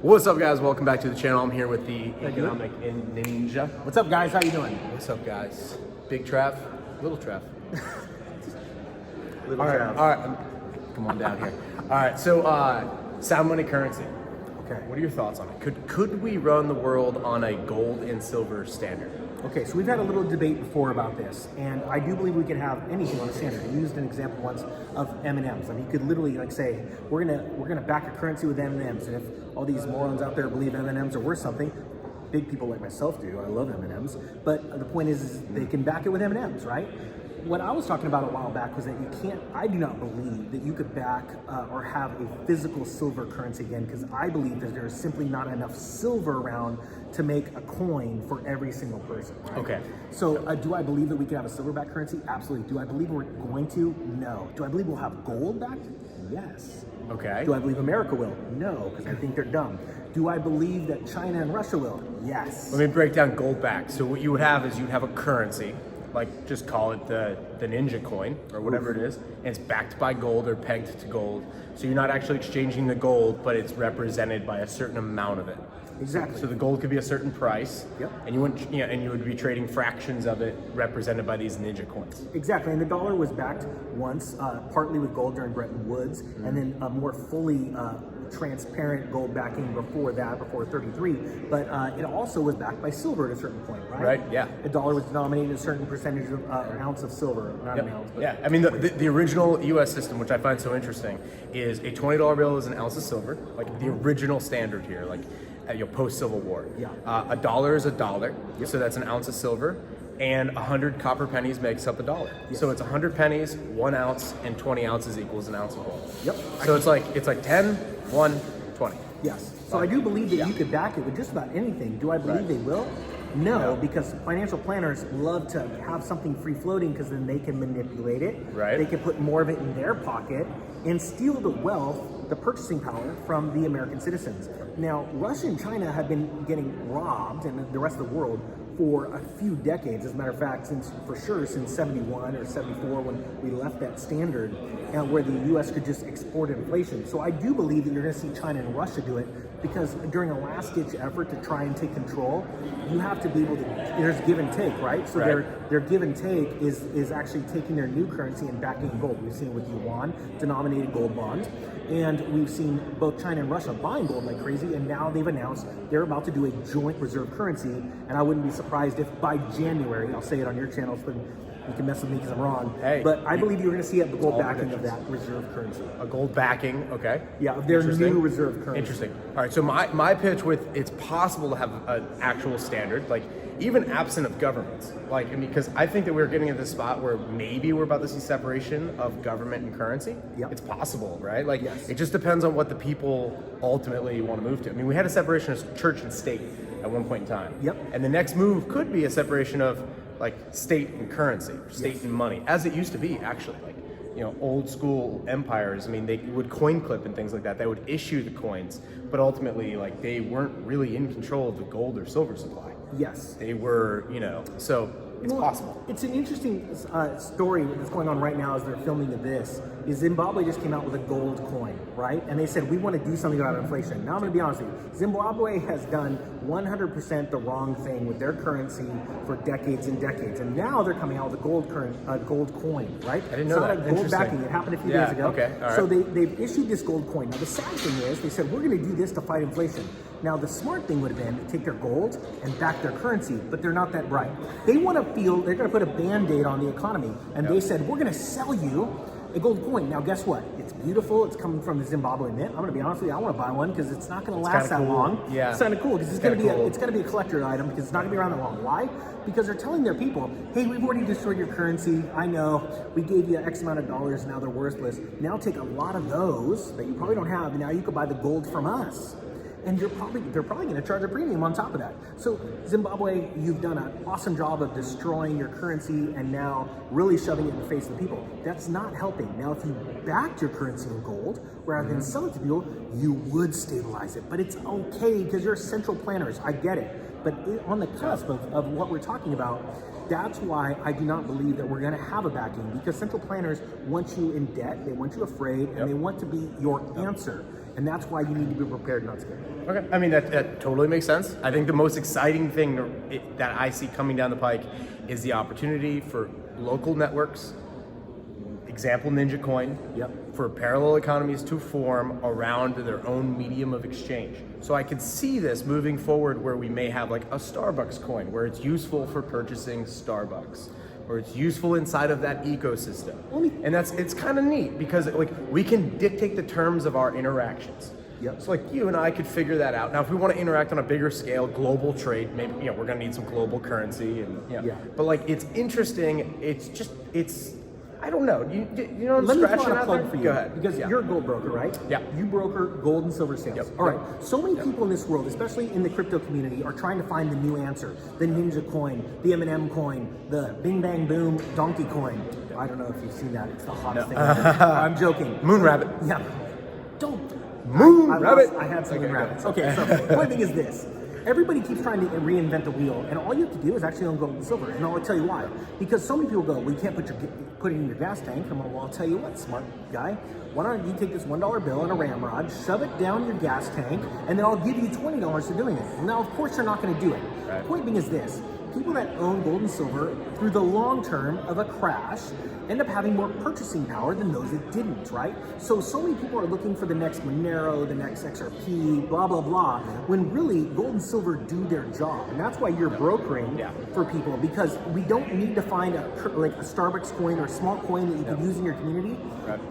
What's up, guys? Welcome back to the channel. I'm here with the Economic Ninja. What's up, guys? How you doing? What's up, guys? Big Trav, Little Trav. Little All right. Come on down here. All right. So, sound money currency. Okay. What are your thoughts on it? Could we run the world on a gold and silver standard? Okay, so we've had a little debate before about this, and I do believe we could have anything on a standard. I used an example once of M&Ms. I mean, you could literally like say, we're gonna back a currency with M&Ms, and if all these morons out there believe M&Ms are worth something, big people like myself do. I love M&Ms, but the point is they can back it with M&Ms, right? What I was talking about a while back was that I do not believe that you could back or have a physical silver currency again, because I believe that there's simply not enough silver around to make a coin for every single person. Right? Okay. So do I believe that we could have a silver-backed currency? Absolutely. Do I believe we're going to? No. Do I believe we'll have gold-backed? Yes. Okay. Do I believe America will? No, because I think they're dumb. Do I believe that China and Russia will? Yes. Let me break down gold back. So what you would have is you'd have a currency, like just call it the ninja coin or whatever it is, and it's backed by gold or pegged to gold. So you're not actually exchanging the gold, but it's represented by a certain amount of it. Exactly. So the gold could be a certain price, Yep. and you wouldn't, and you would be trading fractions of it represented by these ninja coins. Exactly, and the dollar was backed once, partly with gold during Bretton Woods, and then a more fully transparent gold backing before 33, but it also was backed by silver at a certain point, right? Right, yeah. The dollar was denominated a certain percentage of an ounce of silver, not an ounce. But Yeah, I mean, the original U.S. system, which I find so interesting, is a $20 bill is an ounce of silver, like the original standard here, like post-Civil War. Yeah. A dollar is a dollar, so that's an ounce of silver, and 100 copper pennies makes up a dollar. Yes. So it's 100 pennies, 1 ounce, and 20 ounces equals an ounce of gold. Yep. So it's like 10, 1, 20. Yes. So I do believe that you could back it with just about anything. Do I believe they will? No, because financial planners love to have something free floating because then they can manipulate it. Right. They can put more of it in their pocket and steal the wealth, the purchasing power from the American citizens. Now, Russia and China have been getting robbed, and the rest of the world, for a few decades. As a matter of fact, since 71 or 74, when we left that standard, and where the U.S. could just export inflation. So I do believe that you're going to see China and Russia do it, because during a last-ditch effort to try and take control, you have to be able to. There's give and take, right? So their give and take is actually taking their new currency and backing in gold. We've seen it with yuan-denominated gold bonds, and we've seen both China and Russia buying gold like crazy, and now they've announced they're about to do a joint reserve currency, and I wouldn't be surprised if by January, I'll say it on your channels, but you can mess with me because I'm wrong. Hey, but I believe you're going to see a gold backing of that reserve currency. A gold backing, okay. Yeah, of their new reserve currency. Interesting. All right, so my pitch with it's possible to have an actual standard, like even absent of governments. Like, I mean, because I think that we're getting at this spot where maybe we're about to see separation of government and currency. Yep. It's possible, right? Like, yes. It just depends on what the people ultimately want to move to. I mean, we had a separation of church and state at one point in time. Yep. And the next move could be a separation of like state and currency, state and money, as it used to be actually. Like, old school empires, I mean, they would coin clip and things like that. They would issue the coins, but ultimately, like, they weren't really in control of the gold or silver supply. Yes. They were, so it's possible. It's an interesting story that's going on right now as they're filming this. Is Zimbabwe just came out with a gold coin, right? And they said, we want to do something about inflation. Now I'm going to be honest with you. Zimbabwe has done 100% the wrong thing with their currency for decades and decades. And now they're coming out with a gold coin, right? I didn't know that. It's not a gold backing. It happened a few days ago. Okay. All right. So they've issued this gold coin. Now the sad thing is, they said, we're going to do this to fight inflation. Now the smart thing would have been to take their gold and back their currency, but they're not that bright. They want to they're going to put a Band-Aid on the economy, and they said, we're going to sell you a gold coin. Now guess what? It's beautiful. It's coming from the Zimbabwe Mint. I'm going to be honest with you. I want to buy one because it's not going to last that cool. long. Yeah. It's kind of cool because it's going to be a collector item because it's not going to be around that long. Why? Because they're telling their people, hey, we've already destroyed your currency. I know. We gave you X amount of dollars. Now they're worthless. Now take a lot of those that you probably don't have, and now you can buy the gold from us. And they're probably going to charge a premium on top of that. So Zimbabwe, you've done an awesome job of destroying your currency and now really shoving it in the face of the people. That's not helping. Now, if you backed your currency in gold rather than sell it to people, you would stabilize it. But it's okay because you're central planners. I get it. But on the cusp of what we're talking about, that's why I do not believe that we're going to have a backing, because central planners want you in debt, they want you afraid, and they want to be your answer. And that's why you need to be prepared, not scared. Okay, I mean, that totally makes sense. I think the most exciting thing that I see coming down the pike is the opportunity for local networks, example Ninja Coin, for parallel economies to form around their own medium of exchange. So I could see this moving forward where we may have like a Starbucks coin where it's useful for purchasing Starbucks, or it's useful inside of that ecosystem. And it's kind of neat because like we can dictate the terms of our interactions. So like you and I could figure that out. Now, if we want to interact on a bigger scale, global trade, maybe we're gonna need some global currency, and but like it's interesting. It's I don't know. You know what I'm Let me scratching throw out a out plug there? for you. Go ahead. Because you're a gold broker, right? Yeah. You broker gold and silver sales. All right. So many people in this world, especially in the crypto community, are trying to find the new answer. The Ninja coin, the M&M coin, the Bing Bang Boom Donkey coin. I don't know if you've seen that. It's the hottest thing ever. I'm joking. Moon rabbit. Yeah. Don't. Rabbit. I had some moon rabbits. Okay, so the point thing is this. Everybody keeps trying to reinvent the wheel, and all you have to do is actually own gold and silver. And I'll tell you why. Because so many people go, well, you can't put it in your gas tank. I'm like, well, I'll tell you what, smart guy. Why don't you take this $1 bill and a ramrod, shove it down your gas tank, and then I'll give you $20 for doing it. Well, now, of course, you're not going to do it. The point being is this. People that own gold and silver through the long term of a crash end up having more purchasing power than those that didn't, right? So many people are looking for the next Monero, the next XRP, blah, blah, blah, when really gold and silver do their job. And that's why you're brokering for people, because we don't need to find a Starbucks coin or a small coin that you can use in your community.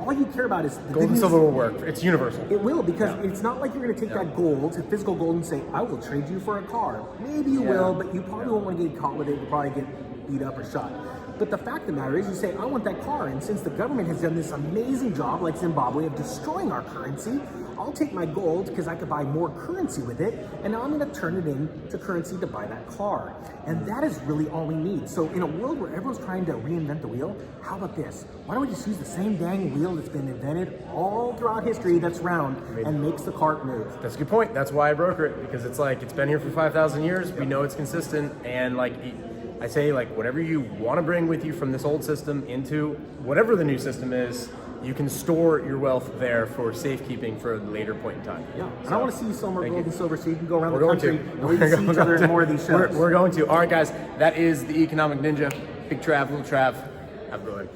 All you care about is the Gold and silver will work. It's universal. It will, because it's not like you're going to take that gold, physical gold, and say, I will trade you for a car. Maybe you will, but you probably won't want to get caught with it. You'll probably get beat up or shot. But the fact of the matter is, you say, I want that car, and since the government has done this amazing job, like Zimbabwe, of destroying our currency, I'll take my gold because I could buy more currency with it, and now I'm going to turn it into currency to buy that car. And that is really all we need. So in a world where everyone's trying to reinvent the wheel, how about this? Why don't we just use the same dang wheel that's been invented all throughout history that's round and makes the cart move? That's a good point. That's why I broker it, because it's like it's been here for 5,000 years. We know it's consistent, and like I say, like whatever you want to bring with you from this old system into whatever the new system is, you can store your wealth there for safekeeping for a later point in time. And I want to see you sell more gold and silver so you can go around We're the going country to. and we can see each other in more of these shows. We're going to. All right, guys, that is the Economic Ninja. Big Trav, little Trav. Have a good one.